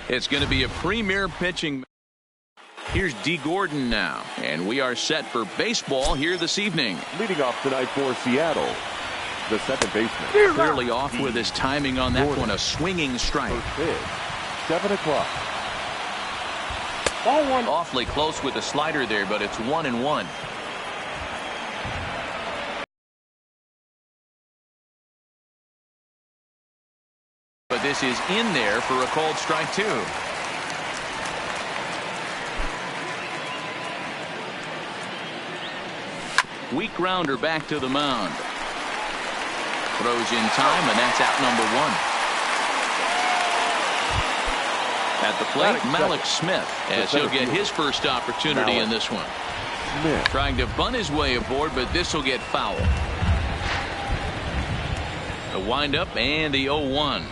It's going to be a premier pitching. Here's D. Gordon now, and we are set for baseball here this evening. Leading off tonight for Seattle, the second baseman. Clearly off with his timing on that one, a swinging strike. First pitch, 7 o'clock. Ball one. Awfully close with the slider there, but it's 1-1. But this is in there for a called strike 2. Weak grounder back to the mound. Throws in time, and that's out number 1. At the plate, Malik Smith, as he'll get his first opportunity in this one. Trying to bunt his way aboard, but this will get foul. The windup and the 0-1.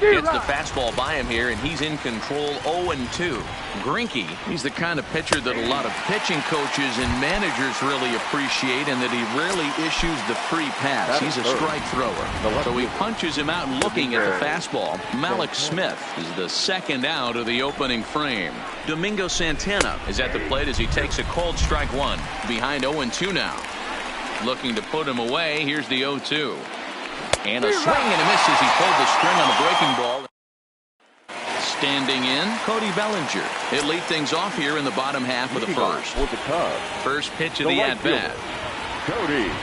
Gets the fastball by him here, and he's in control. 0-2. Greinke, he's the kind of pitcher that a lot of pitching coaches and managers really appreciate, and that he rarely issues the free pass. He's a strike thrower. So he punches him out, looking at the fastball. Malik Smith is the second out of the opening frame. Domingo Santana is at the plate as he takes a called strike 1. Behind 0-2 now. Looking to put him away. Here's the 0-2. And a swing and a miss as he pulled the string on the breaking ball. Standing in, Cody Bellinger. He'll lead things off here in the bottom half of the first. First pitch of the at-bat. Cody.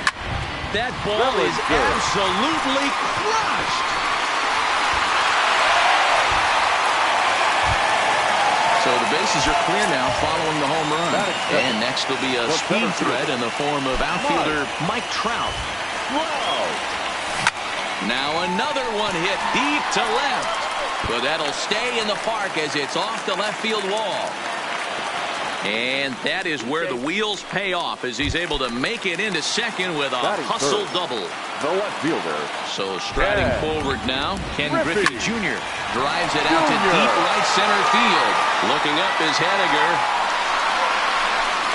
That ball is absolutely crushed. So the bases are clear now following the home run. And next will be a speed threat in the form of outfielder Mike Trout. Now another one hit deep to left. But that'll stay in the park as it's off the left field wall. And that is where the wheels pay off as he's able to make it into second with a hustle double. The left fielder. So striding forward now, Ken Griffey Jr. drives it out to deep right center field. Looking up is Henniger.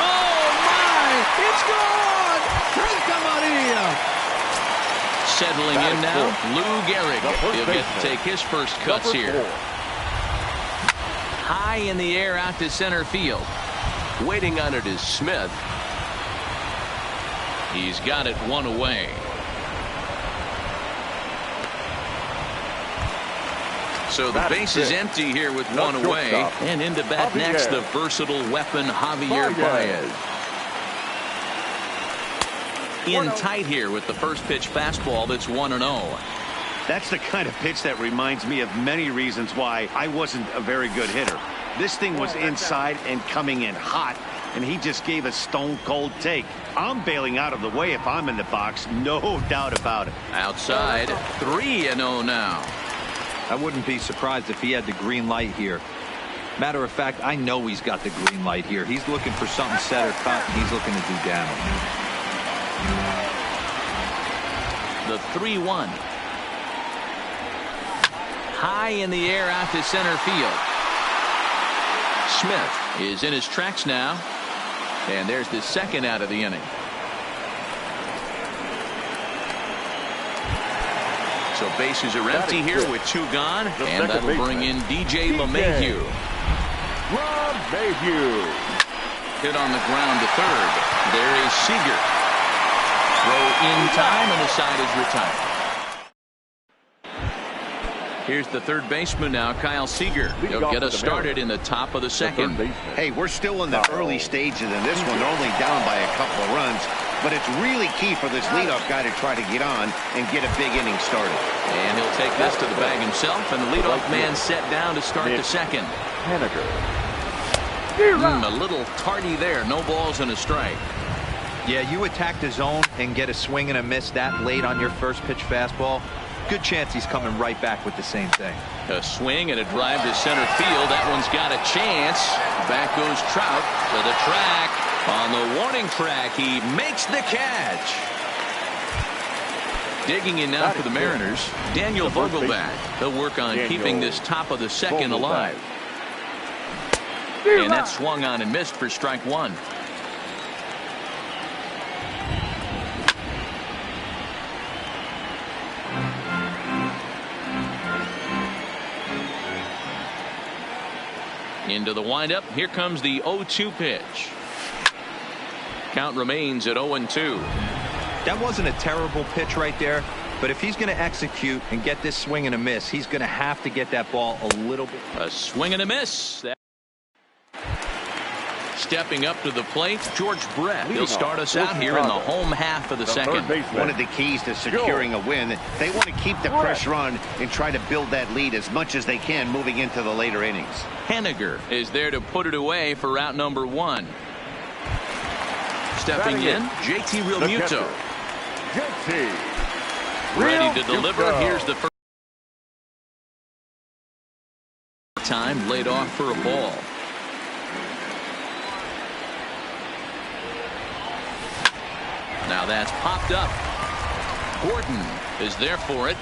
Oh my! It's gone! Trista Maria! Settling in now, Lou Gehrig. He'll get to take his first cuts here. High in the air out to center field. Waiting on it is Smith. He's got it one away. So the base is empty here with one away. And into bat next, the versatile weapon Javier Baez. In tight here with the first pitch fastball that's 1-0. That's the kind of pitch that reminds me of many reasons why I wasn't a very good hitter. This thing was inside and coming in hot, and he just gave a stone cold take. I'm bailing out of the way if I'm in the box, no doubt about it. Outside, 3-0 now. I wouldn't be surprised if he had the green light here. Matter of fact, I know he's got the green light here. He's looking for something set or cut, and he's looking to do damage. The 3-1. High in the air out to center field. Smith is in his tracks now. And there's the second out of the inning. So bases are empty here with 2 gone. And that'll bring in DJ LeMahieu. Hit on the ground to third. There is Seager. Throw in time, and the side is retired. Here's the third baseman now, Kyle Seager. He'll get us started in the top of the second. Hey, we're still in the early stages in this one, only down by a couple of runs. But it's really key for this leadoff guy to try to get on and get a big inning started. And he'll take this to the bag himself, and the leadoff man set down to start the second. A little tardy there. No balls and a strike. Yeah, you attack the zone and get a swing and a miss that late on your first pitch fastball. Good chance he's coming right back with the same thing. A swing and a drive to center field. That one's got a chance. Back goes Trout to the track. On the warning track, he makes the catch. Digging in now for the Mariners, Daniel Vogelbach. They'll work on keeping this top of the second alive. And that swung on and missed for strike 1. Into the windup. Here comes the 0-2 pitch. Count remains at 0-2. That wasn't a terrible pitch right there, but if he's going to execute and get this swing and a miss, he's going to have to get that ball a little bit. A swing and a miss. Stepping up to the plate, George Brett. He'll start us out here in the home half of the second. One of the keys to securing a win, they want to keep the pressure on and try to build that lead as much as they can moving into the later innings. Henniger is there to put it away for out number 1. Stepping in, JT Realmuto. Ready to deliver. Here's the first time laid off for a ball. Now that's popped up. Gordon is there for it.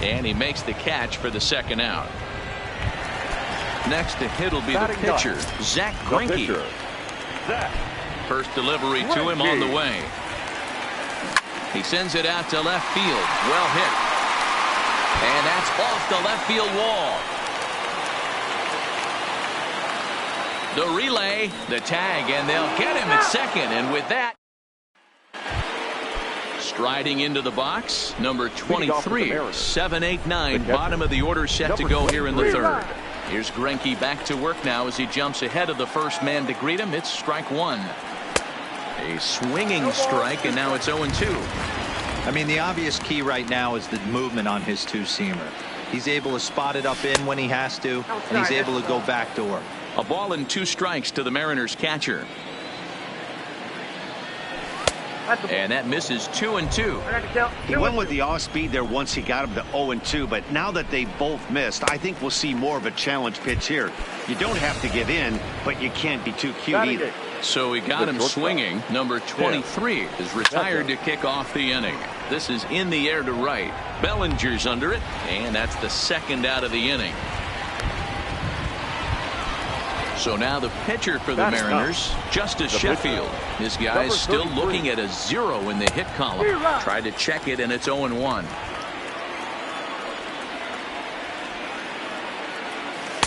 And he makes the catch for the second out. Next to hit will be the pitcher, Zach Greinke. First delivery to him on the way. He sends it out to left field. Well hit. And that's off the left field wall. The relay, the tag, and they'll get him at second. And with that, striding into the box, number 23, 7-8-9, bottom of the order set to go here in the third. Here's Greinke back to work now as he jumps ahead of the first man to greet him. It's strike 1. A swinging strike, and now it's 0-2. I mean, the obvious key right now is the movement on his two-seamer. He's able to spot it up in when he has to, and he's able to go backdoor. A ball and 2 strikes to the Mariners catcher. And that misses 2-2. He went with the off speed there once he got him to 0-2, but now that they both missed, I think we'll see more of a challenge pitch here. You don't have to give in, but you can't be too cute either. So he got him swinging. Number 23 is retired to kick off the inning. This is in the air to right. Bellinger's under it, and that's the second out of the inning. So now the pitcher for the Mariners, Justice Sheffield. This guy's still looking at a 0 in the hit column. Tried to check it, and it's 0-1.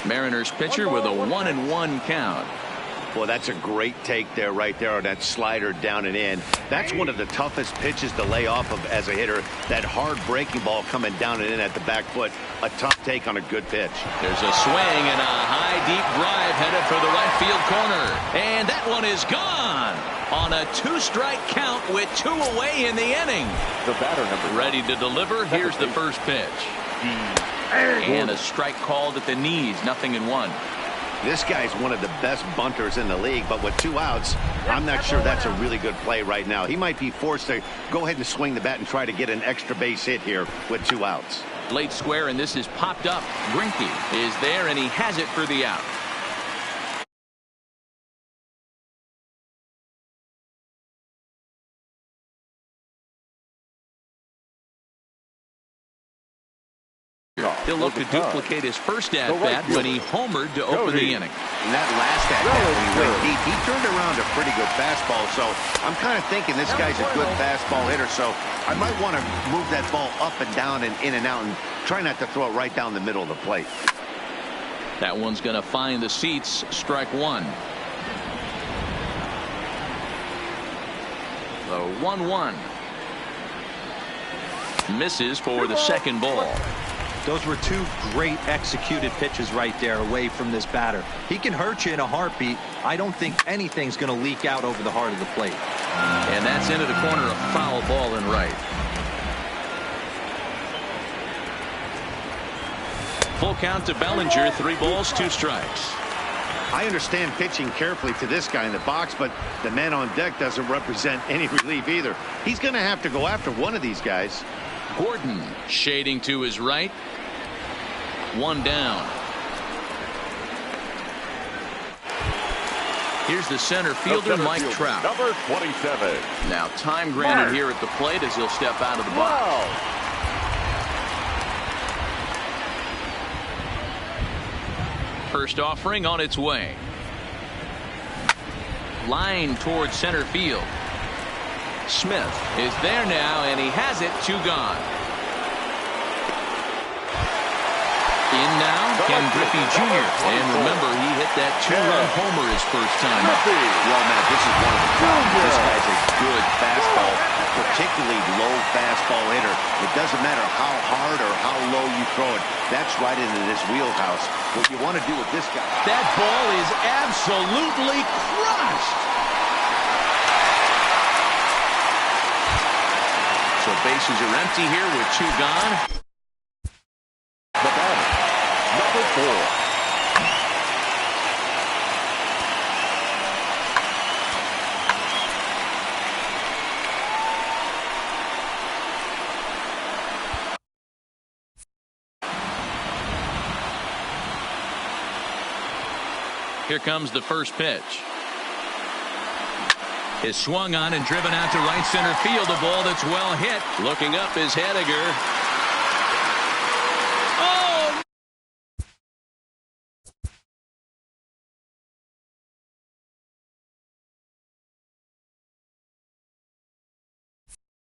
Mariners pitcher with a 1-1 count. Well, that's a great take there, right there on that slider down and in. That's one of the toughest pitches to lay off of as a hitter. That hard breaking ball coming down and in at the back foot. A tough take on a good pitch. There's a swing and a high deep drive headed for the right field corner. And that one is gone on a 2-strike count with 2 away in the inning. The batter number ready to deliver. Here's the first pitch. And a strike called at the knees. 0-1. This guy's one of the best bunters in the league, but with 2 outs, I'm not sure that's a really good play right now. He might be forced to go ahead and swing the bat and try to get an extra base hit here with 2 outs. Late square, and this is popped up. Greinke is there, and he has it for the out. He'll look to duplicate his first at-bat when he homered to open the inning. And that last at-bat when he went deep, he turned around a pretty good fastball. So I'm kind of thinking this guy's a good fastball hitter. So I might want to move that ball up and down and in and out and try not to throw it right down the middle of the plate. That one's going to find the seats. Strike 1. The 1-1. Misses for the second ball. Those were 2 great executed pitches right there away from this batter. He can hurt you in a heartbeat. I don't think anything's going to leak out over the heart of the plate. And that's into the corner, a foul ball in right. Full count to Bellinger. 3 balls, 2 strikes. I understand pitching carefully to this guy in the box, but the man on deck doesn't represent any relief either. He's going to have to go after one of these guys. Gordon shading to his right. 1 down. Here's the center fielder, Mike Trout. Number 27. Now time granted here at the plate as he'll step out of the box. First offering on its way. Line towards center field. Smith is there now, and he has it. 2 gone. In now, Ken Griffey Jr. And remember, he hit that 2-run homer his first time. Well, Matt, this is one of the problems. This guy's a good fastball, particularly low fastball hitter. It doesn't matter how hard or how low you throw it. That's right into this wheelhouse. What you want to do with this guy. That ball is absolutely crushed. So bases are empty here with 2 gone. The batter, number 4. Here comes the first pitch. Is swung on and driven out to right center field. A ball that's well hit. Looking up is Hediger. Oh!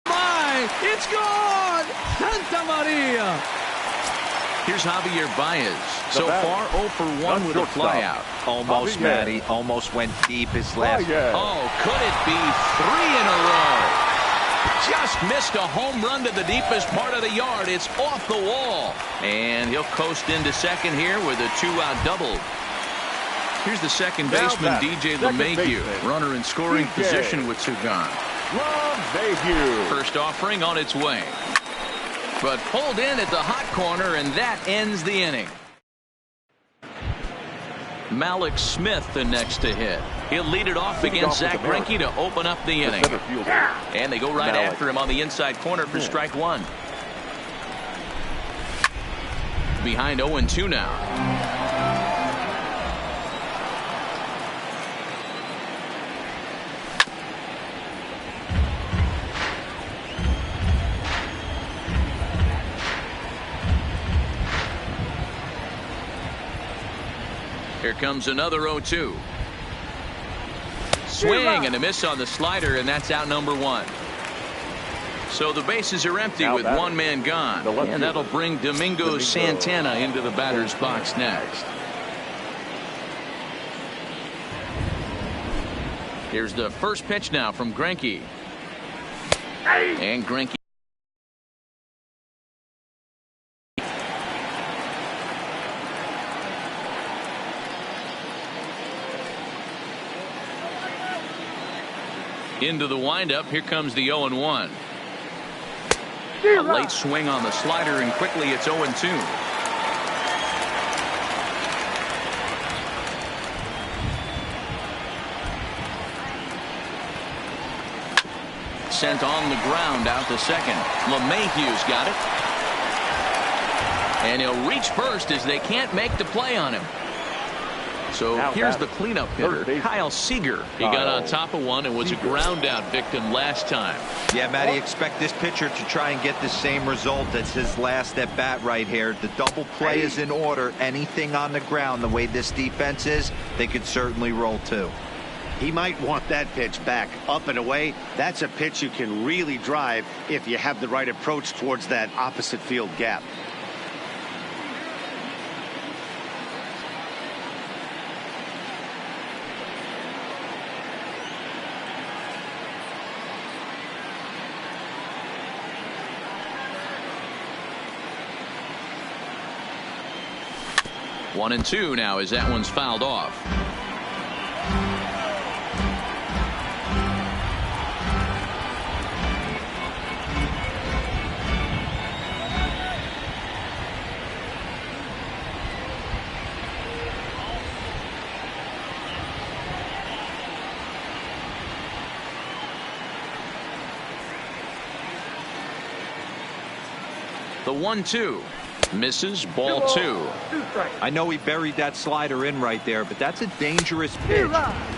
My! It's gone! Santa Maria! Here's Javier Baez. So far 0 for 1 with a flyout. Almost, Matty. Almost went deep his last. Oh, could it be 3 in a row? Just missed a home run to the deepest part of the yard. It's off the wall. And he'll coast into second here with a 2-out double. Here's the second baseman, DJ LeMahieu. Runner in scoring position with 2 gone. First offering on its way. But pulled in at the hot corner, and that ends the inning. Malik Smith the next to hit. He'll lead it off against Zach Greinke to open up the inning. And they go right after him on the inside corner for strike 1. Behind 0-2 now. Here comes another 0-2. Swing and a miss on the slider, and that's out number 1. So the bases are empty with 1 man gone. And that'll bring Domingo Santana into the batter's box next. Here's the first pitch now from Greinke. And Greinke. Into the windup. Here comes the 0-1. A late swing on the slider, and quickly it's 0-2. Sent on the ground out to second. LeMahieu's got it. And he'll reach first as they can't make the play on him. So here's the cleanup hitter, Kyle Seager. He got on top of one and was a ground out victim last time. Yeah, Matty, expect this pitcher to try and get the same result as his last at bat right here. The double play is in order. Anything on the ground, the way this defense is, they could certainly roll too. He might want that pitch back up and away. That's a pitch you can really drive if you have the right approach towards that opposite field gap. One and 2 now as that one's fouled off. The 1-2 misses, ball 2. I know he buried that slider in right there, but that's a dangerous pitch.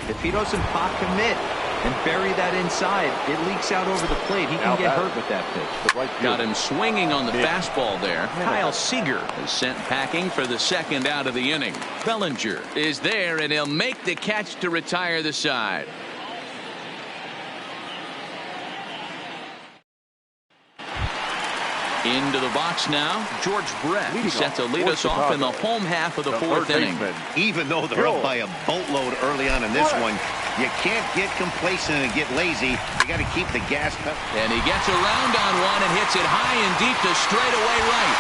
If he doesn't pop commit and bury that inside, it leaks out over the plate. He can get hurt with that pitch. Got him swinging on the fastball there. Kyle Seager is sent packing for the second out of the inning. Bellinger is there, and he'll make the catch to retire the side. Into the box now, George Brett set to lead us off in the home half of the fourth inning. Even though they're up by a boatload early on in this one, you can't get complacent and get lazy. You got to keep the gas pedal. And he gets around on one and hits it high and deep to straightaway right.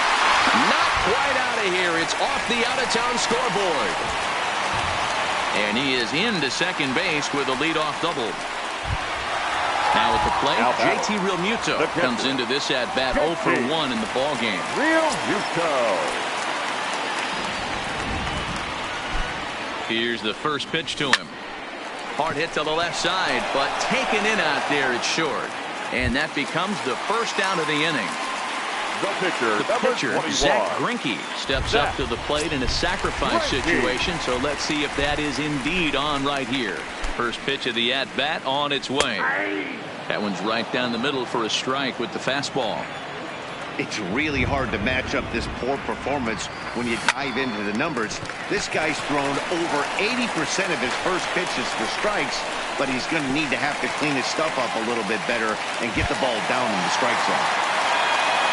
Not quite out of here. It's off the out-of-town scoreboard. And he is into second base with a leadoff double. Now at the plate, JT Realmuto comes into this at-bat 0 for 1 in the ballgame. Realmuto. Here's the first pitch to him. Hard hit to the left side, but taken in out there, it's short. And that becomes the first down of the inning. The pitcher, Zach Greinke, steps up to the plate in a sacrifice situation, so let's see if that is indeed on right here. First pitch of the at-bat on its way. That one's right down the middle for a strike with the fastball. It's really hard to match up this poor performance when you dive into the numbers. This guy's thrown over 80% of his first pitches for strikes, but he's going to need to have to clean his stuff up a little bit better and get the ball down in the strike zone.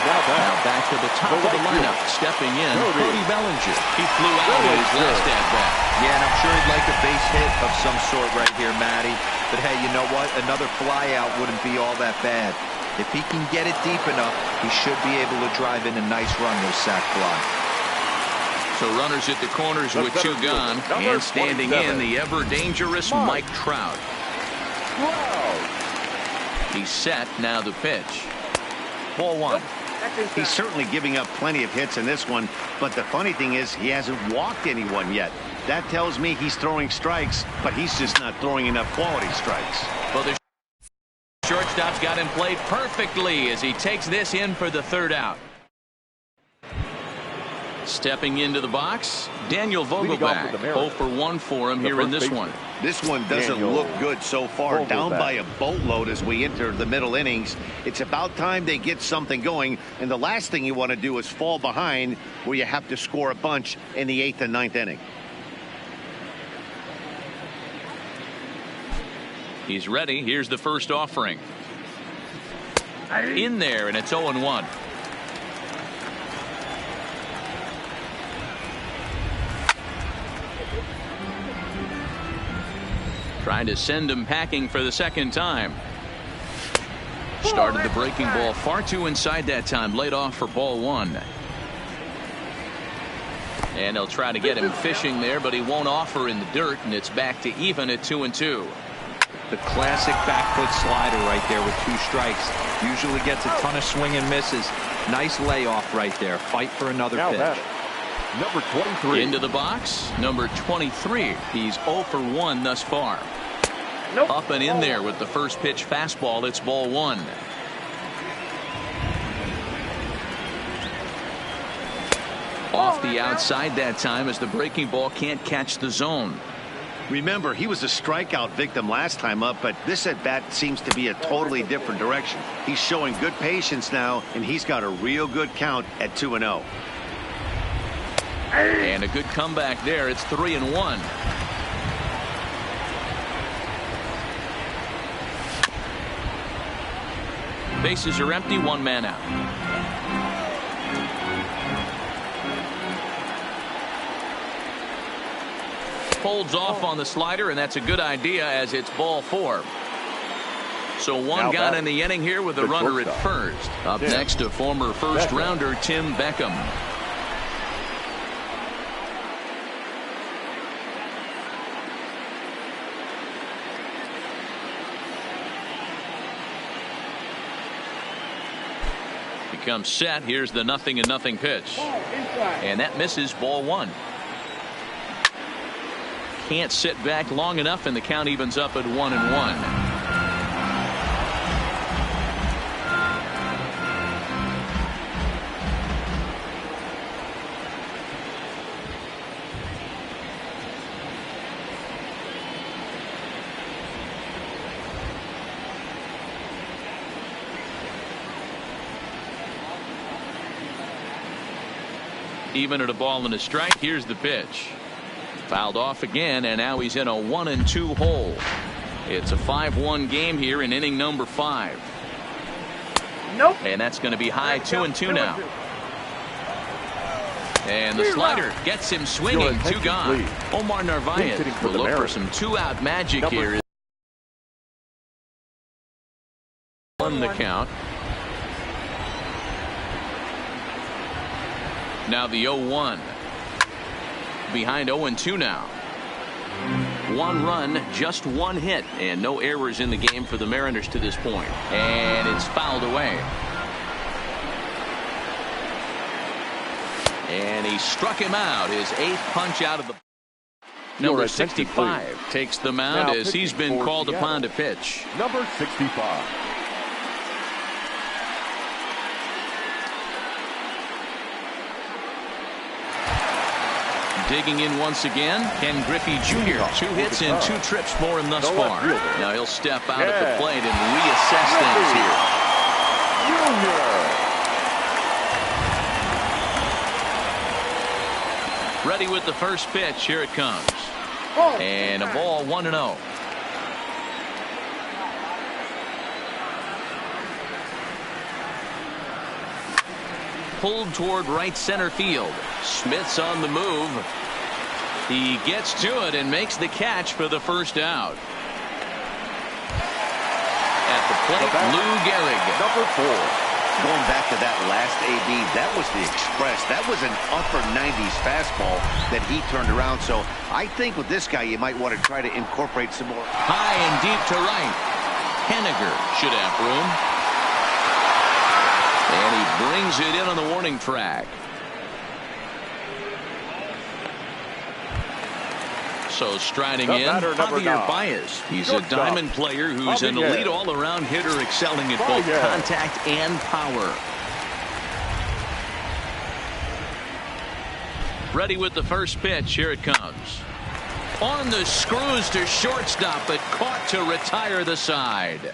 Now back to the top of the lineup, stepping in, Cody Bellinger. He flew out in his last at-bat. Yeah, and I'm sure he'd like a base hit of some sort right here, Matty. But hey, you know what? Another flyout wouldn't be all that bad. If he can get it deep enough, he should be able to drive in a nice run with sac fly. So runners at the corners with two gone, and standing in the ever-dangerous Mike Trout. He's set, now the pitch. Ball one. He's certainly giving up plenty of hits in this one, but the funny thing is he hasn't walked anyone yet. That tells me he's throwing strikes, but he's just not throwing enough quality strikes. Well, the shortstop's got him played perfectly as he takes this in for the third out. Stepping into the box, Daniel Vogelbach. 0 for 1 for him here in this one. This one doesn't look good so far. Down by a boatload as we enter the middle innings. It's about time they get something going, and the last thing you want to do is fall behind where you have to score a bunch in the 8th and 9th inning. He's ready. Here's the first offering. In there, and it's 0-1. Trying to send him packing for the second time. Started the breaking ball far too inside that time. Laid off for ball one. And they'll try to get him fishing there, but he won't offer in the dirt, and it's back to even at 2-2. The classic back foot slider right there with 2 strikes. Usually gets a ton of swing and misses. Nice layoff right there. Fight for another pitch. Number 23. Into the box, number 23. He's 0 for 1 thus far. Up and in there with the first pitch fastball. It's ball one. Off the outside that time as the breaking ball can't catch the zone. Remember, he was a strikeout victim last time up, but this at-bat seems to be a totally different direction. He's showing good patience now, and he's got a real good count at 2-0. And a good comeback there. It's 3-1. Bases are empty, 1 man out. Folds off on the slider, and that's a good idea as it's ball 4. So one gone in the inning here with a runner at first. Up next, a former first rounder, Tim Beckham. Becomes set. Here's the 0-0 pitch. And that misses, ball 1. Can't sit back long enough, and the count evens up at 1-1. Even at a ball and a strike. Here's the pitch. Fouled off again, and now he's in a 1-2 hole. It's a 5-1 game here in inning number 5. Nope. And that's going to be high 2-2 now. And the slider gets him swinging. 2 gone. Omar Narvaez will look for some 2-out magic here. On the count. Now the 0-1. Behind 0-2 now. 1 run, just 1 hit, and no errors in the game for the Mariners to this point. And it's fouled away. And he struck him out, his 8th punch out of the... Number 65 takes the mound as he's been called upon to pitch. Number 65. Digging in once again, Ken Griffey Jr. 2 hits and 2 trips for him thus far. Now he'll step out at the plate and reassess things here. Ready with the first pitch. Here it comes. And a ball 1-0. Pulled toward right center field. Smith's on the move. He gets to it and makes the catch for the first out. At the plate, Lou Gehrig. Number 4. Going back to that last AB, that was the express. That was an upper 90s fastball that he turned around. So I think with this guy, you might want to try to incorporate some more. High and deep to right. Henniger should have room. And he brings it in on the warning track. So striding in, Javier Baez. He's a diamond player who's an elite all-around hitter, excelling at both contact and power. Ready with the first pitch. Here it comes. On the screws to shortstop, but caught to retire the side.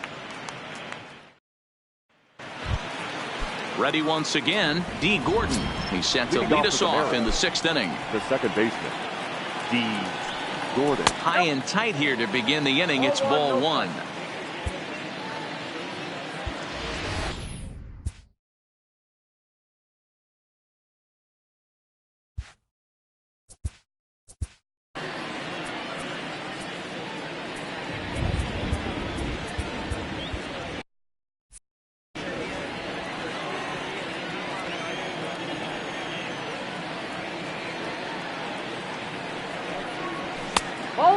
Ready once again, D. Gordon. He's set to lead us off in the 6th inning. The second baseman, D. Gordon. High and tight here to begin the inning. It's ball 1.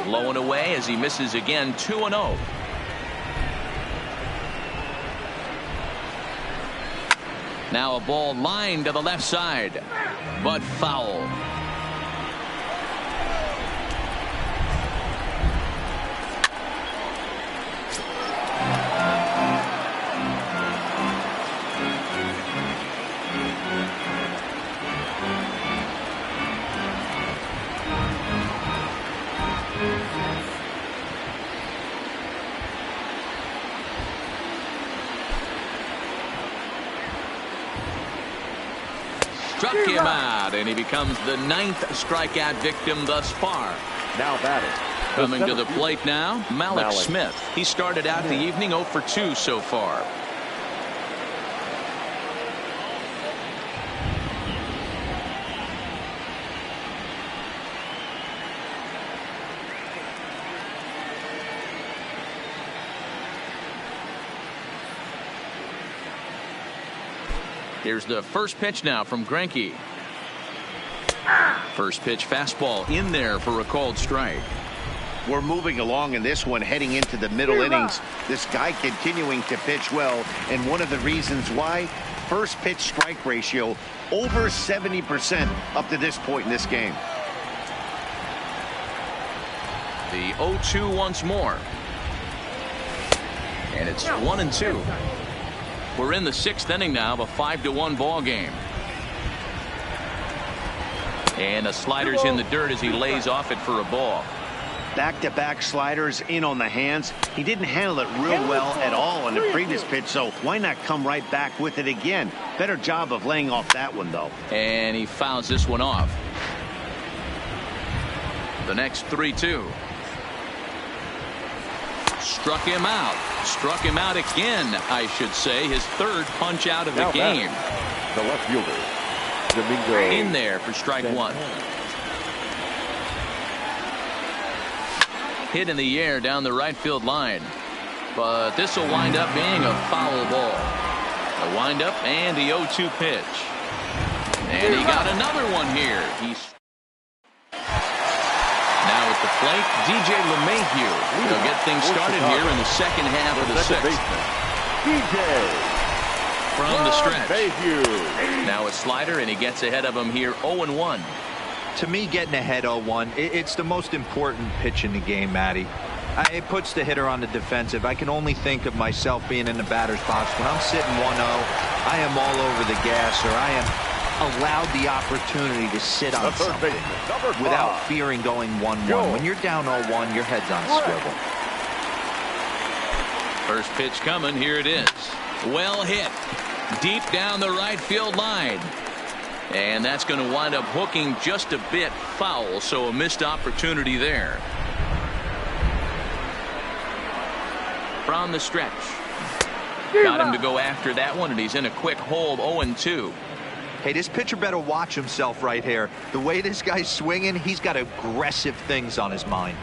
Low and away as he misses again. 2-0. Now a ball lined to the left side, but foul. Struck him out, and he becomes the 9th strikeout victim thus far. Now batting. Coming to the plate now, Malik Smith. He started out the evening 0 for 2 so far. Here's the first pitch now from Greinke. First pitch fastball in there for a called strike. We're moving along in this one, heading into the middle innings. This guy continuing to pitch well, and one of the reasons why, first pitch strike ratio over 70% up to this point in this game. The 0-2 once more. And it's 1-2. We're in the 6th inning now of a 5-1 ball game. And the slider's in the dirt as he lays off it for a ball. Back-to-back sliders in on the hands. He didn't handle it real well at all in the previous pitch, so why not come right back with it again? Better job of laying off that one, though. And he fouls this one off. The next 3-2. struck him out. Struck him out again, I should say. His third punch out of the game. The left fielder, Domingo. In there for strike one. Hit in the air down the right field line. But this will wind up being a foul ball. A wind up and the 0-2 pitch. And he got another one here. He's now at the plate, DJ LeMahieu. He'll get things started here in the second half of the sixth. DJ from the stretch. LeMahieu. Now a slider, and he gets ahead of him here 0-1. To me, getting ahead 0-1, it's the most important pitch in the game, Matty. It puts the hitter on the defensive. I can only think of myself being in the batter's box. When I'm sitting 1-0, I am all over the gas, or I am allowed the opportunity to sit on something without fearing going 1-1. When you're down 0-1, your head's on a swivel. First pitch coming. Here it is. Well hit. Deep down the right field line. And that's going to wind up hooking just a bit foul, so a missed opportunity there. From the stretch. Got him to go after that one, and he's in a quick hold, 0-2. Hey, this pitcher better watch himself right here. The way this guy's swinging, he's got aggressive things on his mind.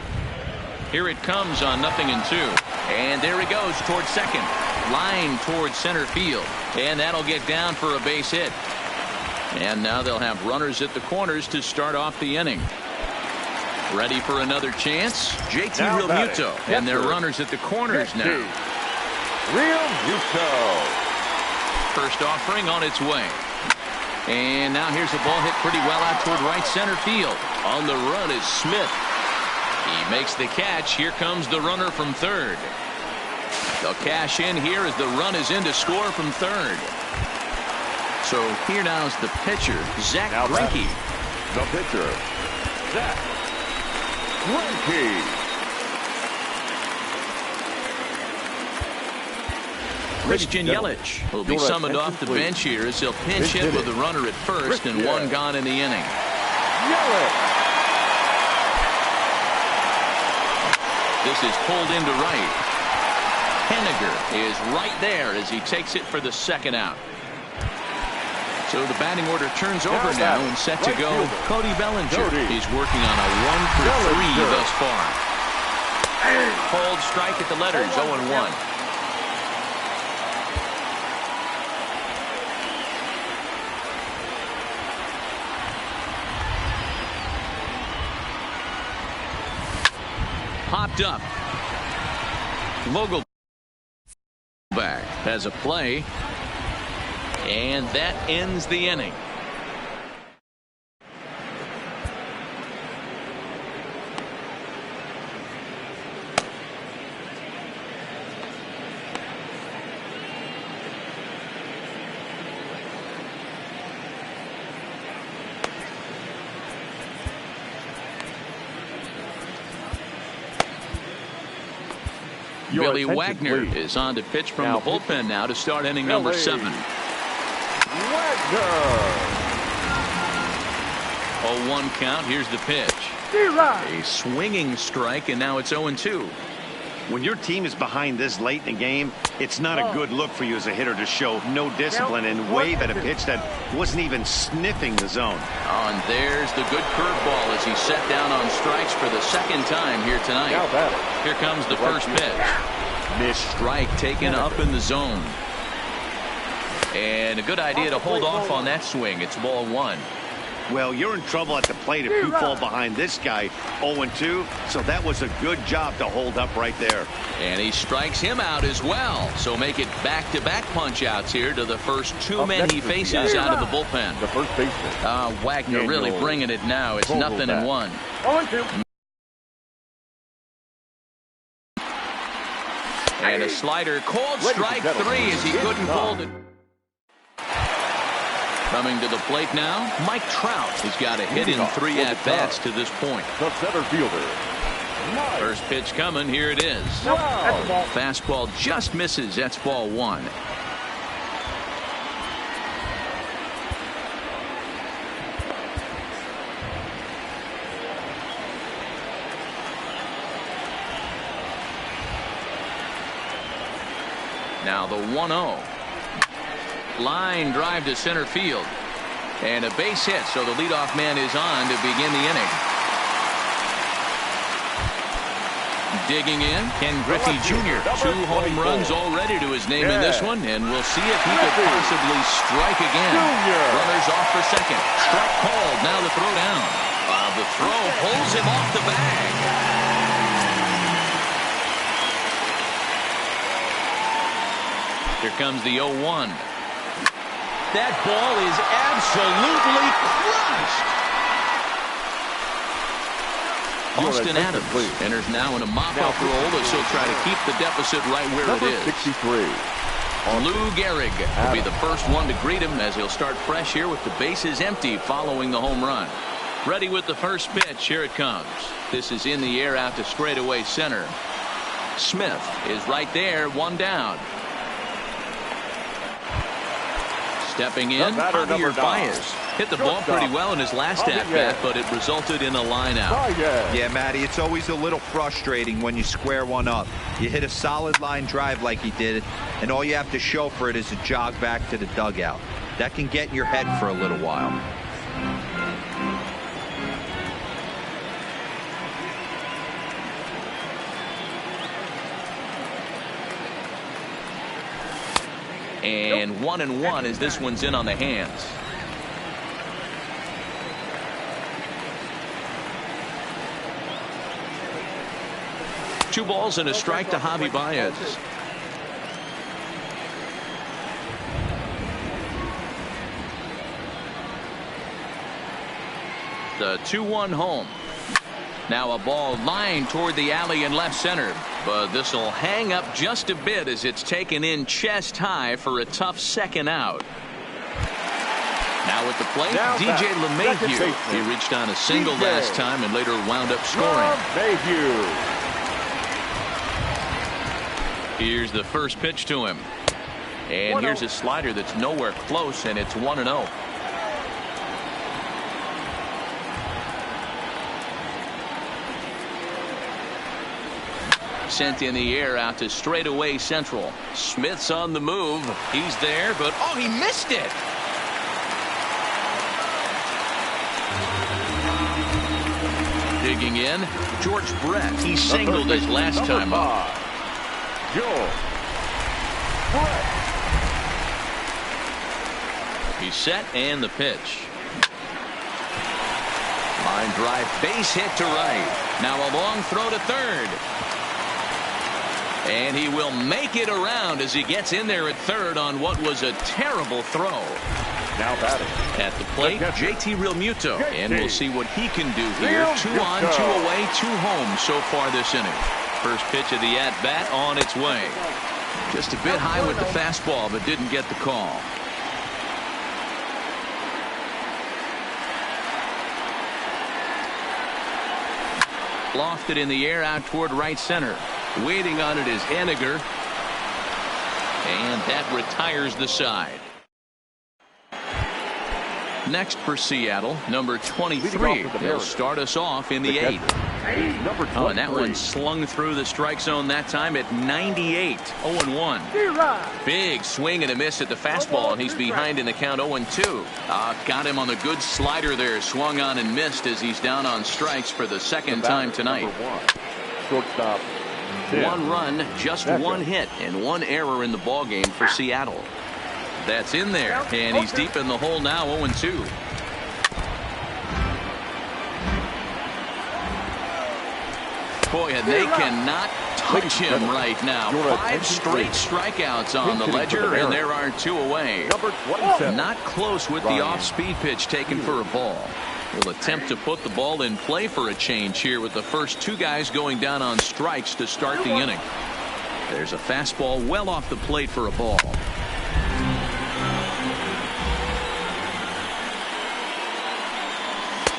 Here it comes on 0-2. And there he goes towards second. Line towards center field. And that'll get down for a base hit. And now they'll have runners at the corners to start off the inning. Ready for another chance? JT Realmuto. And their runners at the corners now. Realmuto. First offering on its way. And now here's a ball hit pretty well out toward right center field. On the run is Smith. He makes the catch. Here comes the runner from third. They'll cash in here as the run is in to score from third. So here now is the pitcher, Zach Greinke. The pitcher, Zach Greinke. Christian Yelich will be summoned off the bench here as he'll pinch hit with the runner at first and one gone in the inning. Yelich. This is pulled into right. Henniger is right there as he takes it for the second out. So the batting order turns over now and set to go. Cody Bellinger. He's working on a 1-for-3 thus far. Cold strike at the letters, 0-1. Popped up. Vogelback has a play. And that ends the inning. Billy Wagner is on to pitch from the bullpen now to start inning number 7. Wagner. 0-1 count. Here's the pitch. A swinging strike, and now it's 0-2. When your team is behind this late in the game, it's not a good look for you as a hitter to show no discipline and wave at a pitch that wasn't even sniffing the zone. Oh, and there's the good curveball as he set down on strikes for the second time here tonight. Here comes the first pitch. Missed strike taken up in the zone. And a good idea to hold off on that swing. It's ball 1. Well, you're in trouble at the plate if you fall behind this guy 0-2. So that was a good job to hold up right there. And he strikes him out as well. So make it back-to-back punch-outs here to the first two men he faces out of the bullpen. The first baseman. Wagner really bringing it now. It's 0-1. 0-2. And a slider. Called strike 3 as he couldn't hold it. Coming to the plate now, Mike Trout has got a hit in 3 at-bats to this point. The center fielder. First pitch coming. Here it is. Fastball just misses. That's ball 1. Now the 1-0. Line drive to center field. And a base hit, so the leadoff man is on to begin the inning. Digging in, Ken Griffey Jr. 2 home runs already to his name in this one, and we'll see if he could possibly strike again. Runners off for second. Strike called. Now the throw down. The throw pulls him off the bag. Here comes the 0-1. That ball is absolutely crushed. Austin Adams enters now in a mop-up role as he'll try to keep the deficit right where it is. 63. Lou Gehrig will be the first one to greet him as he'll start fresh here with the bases empty following the home run. Ready with the first pitch. Here it comes. This is in the air out to straightaway center. Smith is right there, 1 down. Stepping in, Javier Baez hit the ball pretty well in his last at-bat, but it resulted in a line out. Yeah, Matty, it's always a little frustrating when you square one up. You hit a solid line drive like he did, and all you have to show for it is a jog back to the dugout. That can get in your head for a little while. And 1-1 as this one's in on the hands. Two balls and a strike to Javi Baez. The 2-1 home. Now a ball lined toward the alley in left center, but this will hang up just a bit as it's taken in chest high for a tough second out. Now at the plate, DJ LeMahieu. He reached on a single last time and later wound up scoring. Here's the first pitch to him. And here's a slider that's nowhere close, and it's 1-0. Sent in the air out to straightaway central. Smith's on the move. He's there, but oh, he missed it. Digging in, George Brett. He singled his last time up. He's set and the pitch. Line drive, base hit to right. Now a long throw to third. And he will make it around as he gets in there at third on what was a terrible throw. Now batting. At the plate, JT Realmuto. And we'll see what he can do here. 2 on, 2 away, 2 home so far this inning. First pitch of the at-bat on its way. Just a bit high with the fastball, but didn't get the call. Lofted in the air out toward right center. Waiting on it is Henniger. And that retires the side. Next for Seattle, number 23. They'll start us off in the 8th. Oh, and that one slung through the strike zone that time at 98. 0-1. Big swing and a miss at the fastball, and he's behind in the count 0-2. Got him on the good slider there. Swung on and missed as he's down on strikes for the second time tonight. Shortstop. 1 run, just 1 hit, and 1 error in the ballgame for Seattle. That's in there, and he's deep in the hole now, 0-2. Boy, and they cannot touch him right now. 5 straight strikeouts on the ledger, and there are 2 away. Not close with the off-speed pitch taken for a ball. Will attempt to put the ball in play for a change here with the first 2 guys going down on strikes to start the inning. There's a fastball well off the plate for a ball.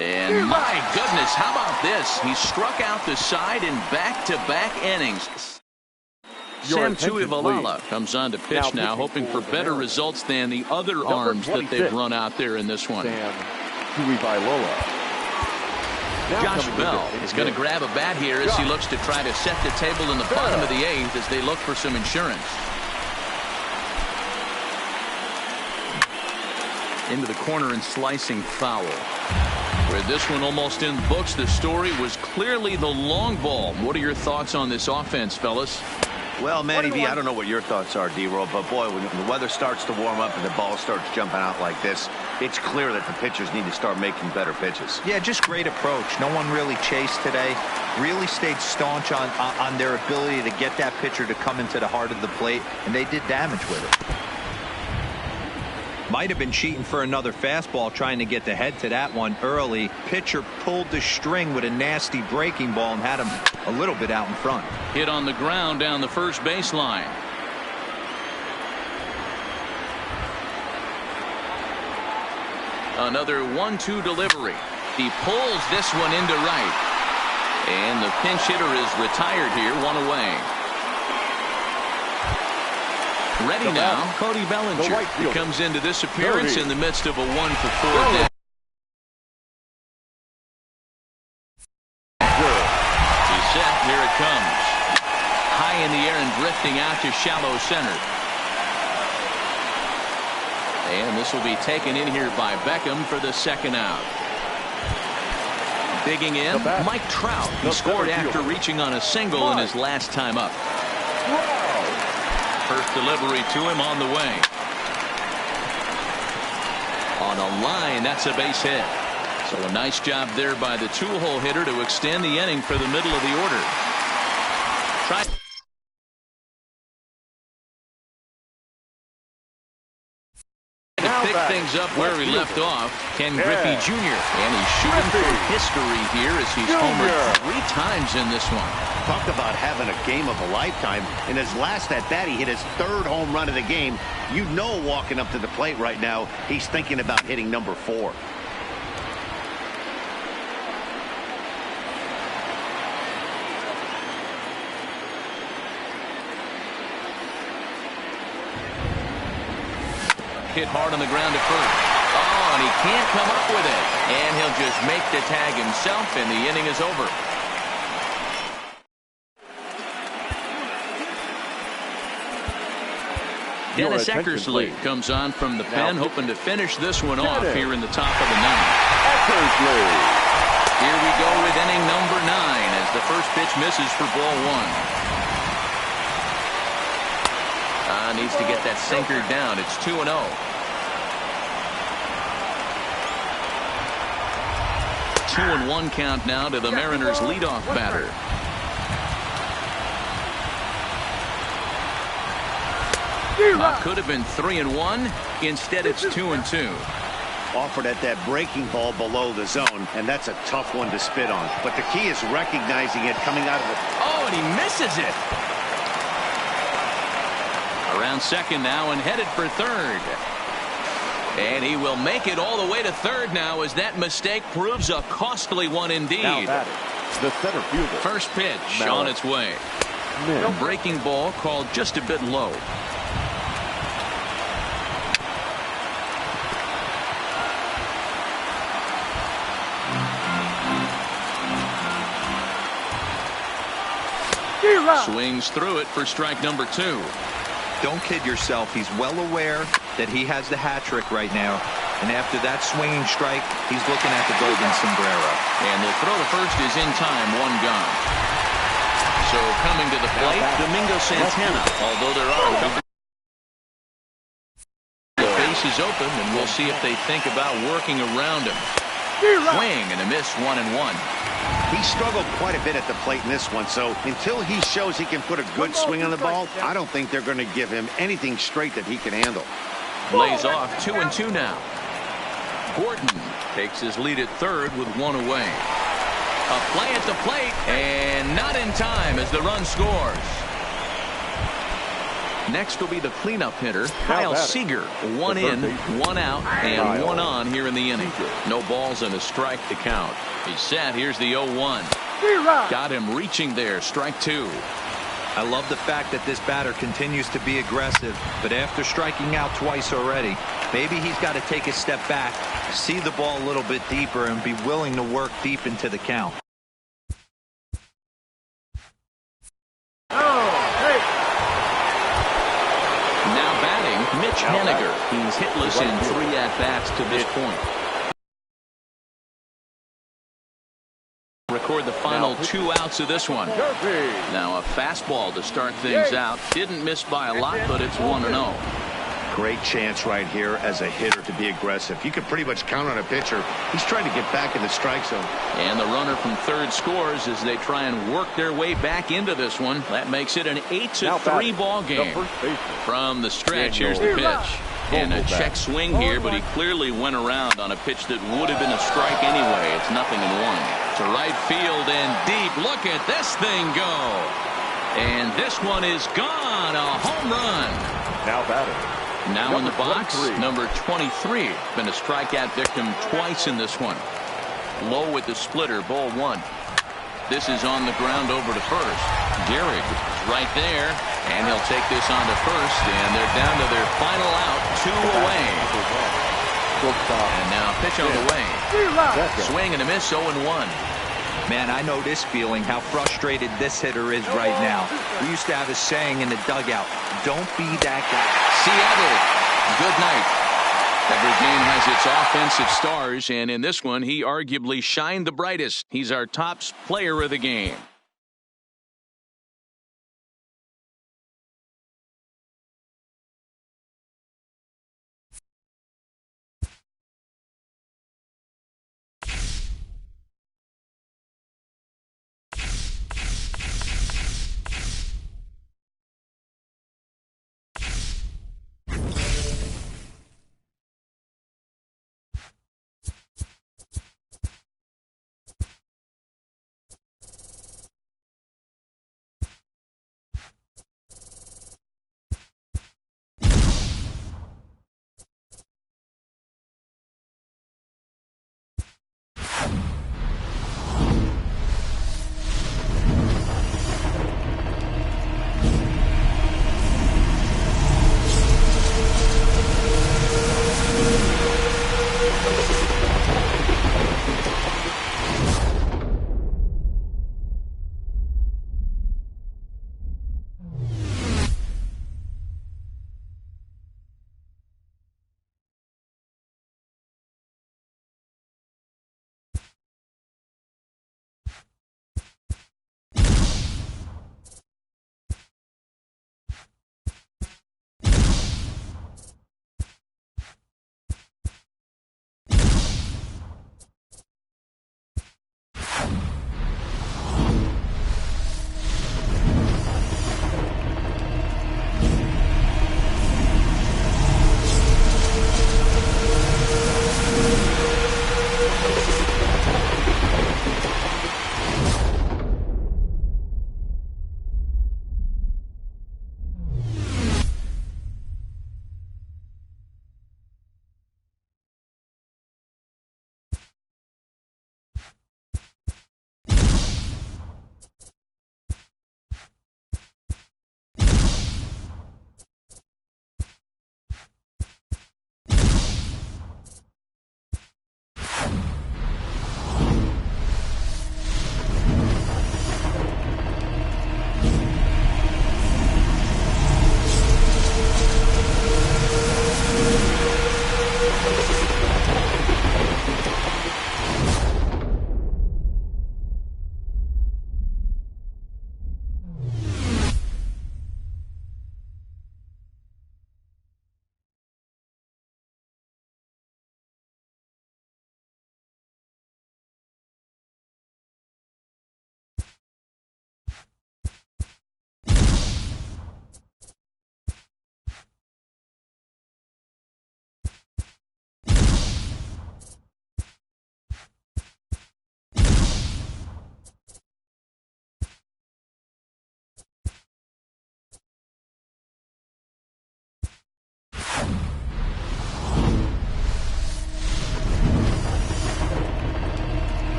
And my goodness, how about this? He struck out the side in back-to-back innings. Sam Tuivalala comes on to pitch now, hoping for better results than the other arms that they've run out there in this one. Josh Bell is going to grab a bat here as he looks to try to set the table in the bottom of the 8th as they look for some insurance. Into the corner and slicing foul. With this one almost in the books, the story was clearly the long ball. What are your thoughts on this offense, fellas? Well, Manny V, I don't know what your thoughts are, D-Roll, but boy, when the weather starts to warm up and the ball starts jumping out like this, it's clear that the pitchers need to start making better pitches. Yeah, just great approach. No one really chased today. Really stayed staunch on their ability to get that pitcher to come into the heart of the plate, and they did damage with it. Might have been cheating for another fastball, trying to get the head to that one early. Pitcher pulled the string with a nasty breaking ball and had him a little bit out in front. Hit on the ground down the first baseline. Another 1-2 delivery. He pulls this one into right. And the pinch hitter is retired here, one away. Ready now, Cody Bellinger comes into this appearance in the midst of a 1-for-4 day. He's set. Here it comes. High in the air and drifting out to shallow center. And this will be taken in here by Beckham for the second out. Digging in, Mike Trout. He scored after reaching on a single in his last time up. First delivery to him on the way. On a line, that's a base hit. So a nice job there by the two-hole hitter to extend the inning for the middle of the order. Try to pick things up where he left off. Ken Griffey Jr. And he's shooting for history here as he's homered 3 times in this one. Talk about having a game of a lifetime. In his last at-bat, he hit his 3rd home run of the game. You know, walking up to the plate right now, he's thinking about hitting number 4. Hit hard on the ground at first. Oh, and he can't come up with it. And he'll just make the tag himself, and the inning is over. Dennis Eckersley comes on from the pen, hoping to finish this one off here in the top of the 9th. Here we go with inning number 9 as the first pitch misses for ball 1. Needs to get that sinker down. It's 2-0. Two and 1 count now to the Mariners leadoff batter. Could have been 3-1. Instead, it's 2-2. Offered at that breaking ball below the zone, and that's a tough one to spit on. But the key is recognizing it coming out of it. Oh, and he misses it. Around second now and headed for third. And he will make it all the way to third now as that mistake proves a costly one indeed. The center fielder. First pitch on its way. A breaking ball called just a bit low. Swings through it for strike number 2. Don't kid yourself. He's well aware that he has the hat trick right now. And after that swinging strike, he's looking at the golden sombrero. And the throw to first is in time, 1 gone. So coming to the plate, Domingo Santana. Although there are a couple. The base is open, and we'll see if they think about working around him. Swing and a miss, 1-1. He struggled quite a bit at the plate in this one, so until he shows he can put a good swing on the ball, I don't think they're going to give him anything straight that he can handle. Lays off 2-2 now. Gordon takes his lead at third with 1 away. A play at the plate, and not in time as the run scores. Next will be the cleanup hitter, Kyle Seager. 1 in, 1 out, and 1 on here in the inning. No balls and a strike to count. He's set. Here's the 0-1. Got him reaching there. Strike 2. I love the fact that this batter continues to be aggressive, but after striking out twice already, maybe he's got to take a step back, see the ball a little bit deeper, and be willing to work deep into the count. Mitch Haniger. He's hitless in 3 at-bats to this point. Record the final 2 outs of this one. Now a fastball to start things out. Didn't miss by a lot, but it's 1-0. Great chance right here as a hitter to be aggressive. You can pretty much count on a pitcher. He's trying to get back in the strike zone. And the runner from third scores as they try and work their way back into this one. That makes it an 8-3 ball game. From the stretch, here's the pitch. And a check swing here, but he clearly went around on a pitch that would have been a strike anyway. It's 0-1. To right field and deep. Look at this thing go. And this one is gone. A home run. Now batting. Now in the box, number 23. Been a strikeout victim twice in this one. Low with the splitter, ball 1. This is on the ground over to first. Gehrig is right there, and he'll take this on to first, and they're down to their final out, 2 away. And now pitch on the way. Swing and a miss, 0-1. Man, I know this feeling, how frustrated this hitter is right now. We used to have a saying in the dugout, don't be that guy. Seattle, good night. Every game has its offensive stars, and in this one, he arguably shined the brightest. He's our top player of the game.